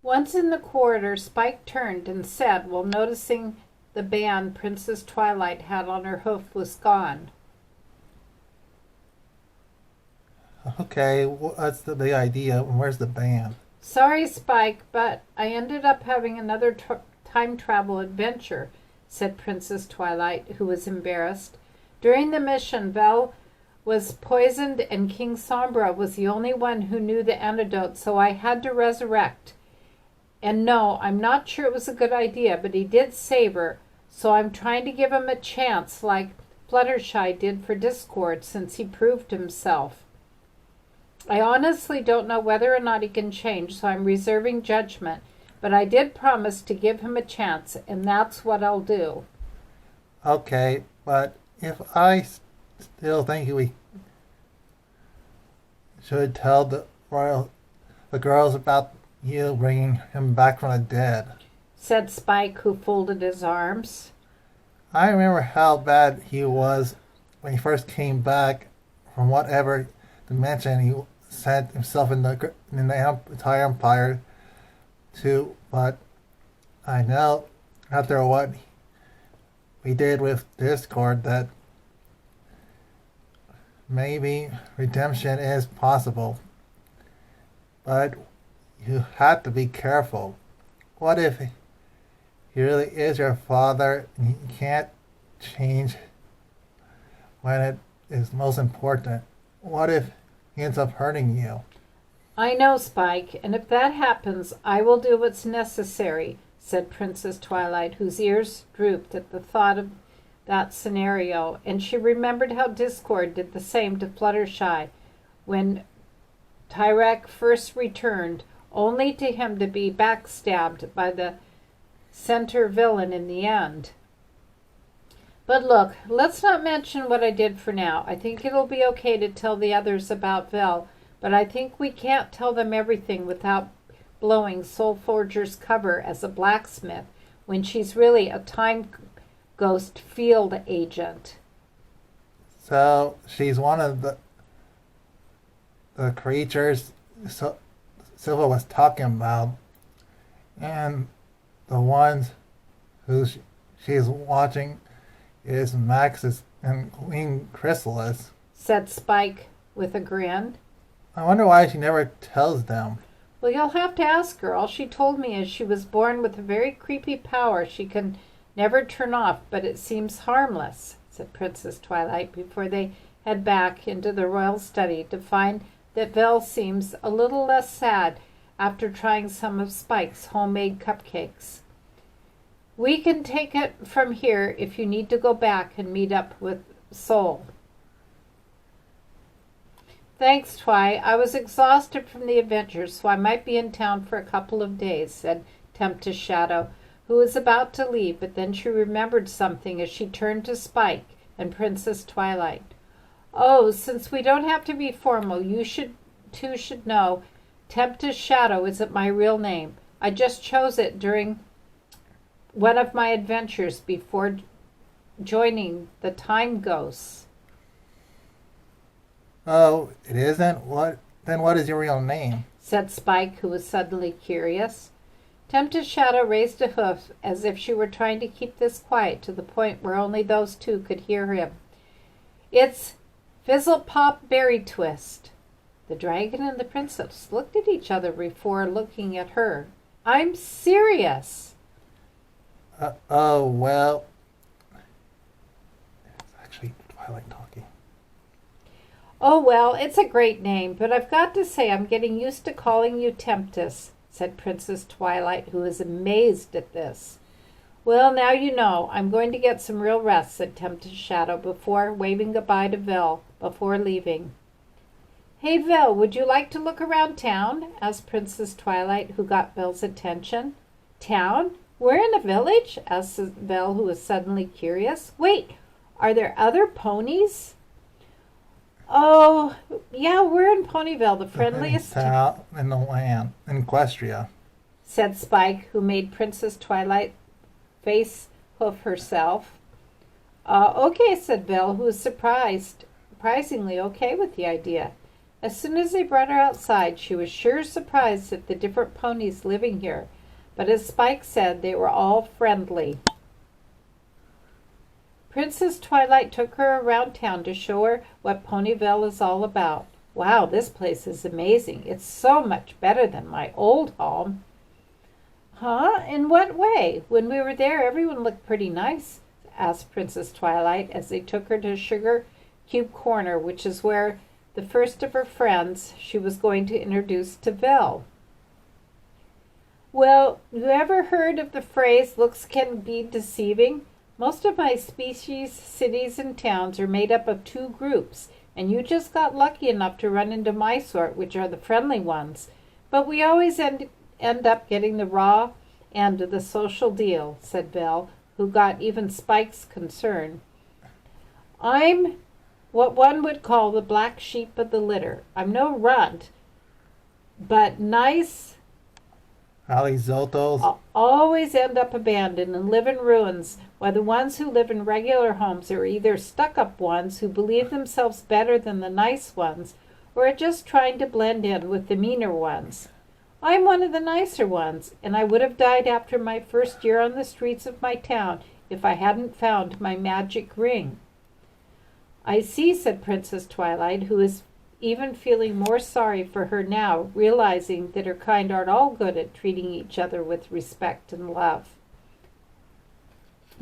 Once in the corridor, Spike turned and said, while noticing the band Princess Twilight had on her hoof was gone. Okay, what's the big idea? Where's the band? Sorry, Spike, but I ended up having another time travel adventure, said Princess Twilight, who was embarrassed. During the mission, Vel was poisoned and King Sombra was the only one who knew the antidote, so I had to resurrect. And no, I'm not sure it was a good idea, but he did save her, so I'm trying to give him a chance like Fluttershy did for Discord since he proved himself. I honestly don't know whether or not he can change, so I'm reserving judgment, but I did promise to give him a chance, and that's what I'll do. Okay, but if I still think we should tell the girls about you bringing him back from the dead, said Spike, who folded his arms. I remember how bad he was when he first came back from whatever dimension he sent himself in the entire empire to, but I know after what we did with Discord that maybe redemption is possible. But you have to be careful. What if he really is your father and he can't change when it is most important? What if he ends up hurting you? I know, Spike, and if that happens, I will do what's necessary, said Princess Twilight, whose ears drooped at the thought of that scenario, and she remembered how Discord did the same to Fluttershy when Tyrek first returned, only to him to be backstabbed by the center villain in the end. But look, let's not mention what I did for now. I think it'll be okay to tell the others about Vel, but I think we can't tell them everything without blowing Soul Forger's cover as a blacksmith when she's really a time ghost field agent. So she's one of the creatures Silva was talking about, and the ones who she's watching is Max's and Queen Chrysalis, said Spike with a grin. I wonder why she never tells them. Well, you'll have to ask her. All she told me is she was born with a very creepy power she can never turn off, but it seems harmless, said Princess Twilight before they head back into the royal study to find that Vel seems a little less sad after trying some of Spike's homemade cupcakes. We can take it from here if you need to go back and meet up with Soul. Thanks, Twi. I was exhausted from the adventure, so I might be in town for a couple of days, said Tempest Shadow, who was about to leave, but then she remembered something as she turned to Spike and Princess Twilight. Oh, since we don't have to be formal, you should know Tempest Shadow isn't my real name. I just chose it during one of my adventures before joining the Time Ghosts. Oh, it isn't? Then what is your real name? Said Spike, who was suddenly curious. Tempest Shadow raised a hoof as if she were trying to keep this quiet to the point where only those two could hear him. It's Fizzle Pop Berry Twist. The dragon and the princess looked at each other before looking at her. I'm serious. Oh, well. It's actually Twilight talking. Oh, well, it's a great name, but I've got to say I'm getting used to calling you Tempest, said Princess Twilight, who was amazed at this. Well, now you know. I'm going to get some real rest, said Tempest Shadow before waving goodbye to Vel before leaving. Hey, Vel, would you like to look around town? Asked Princess Twilight, who got Vel's attention. Town? We're in a village? Asked Vel, who was suddenly curious. Wait, are there other ponies? Oh, yeah, we're in Ponyville, the friendliest town in the land, in Equestria, said Spike, who made Princess Twilight face hoof herself. Okay, said Vel, who was surprisingly okay with the idea. As soon as they brought her outside, she was sure surprised at the different ponies living here, but as Spike said, they were all friendly. Princess Twilight took her around town to show her what Ponyville is all about. Wow, this place is amazing. It's so much better than my old home. Huh? In what way? When we were there, everyone looked pretty nice, asked Princess Twilight as they took her to Sugar Cube Corner, which is where the first of her friends she was going to introduce to Vel. Well, you ever heard of the phrase, looks can be deceiving? Most of my species, cities, and towns are made up of two groups, and you just got lucky enough to run into my sort, which are the friendly ones. But we always end up getting the raw end of the social deal, said Vel, who got even Spike's concern. I'm what one would call the black sheep of the litter. I'm no runt, but nice Alizotos. Always end up abandoned and live in ruins, while the ones who live in regular homes are either stuck-up ones who believe themselves better than the nice ones, or are just trying to blend in with the meaner ones. I'm one of the nicer ones, and I would have died after my first year on the streets of my town if I hadn't found my magic ring. I see, said Princess Twilight, who is even feeling more sorry for her now, realizing that her kind aren't all good at treating each other with respect and love.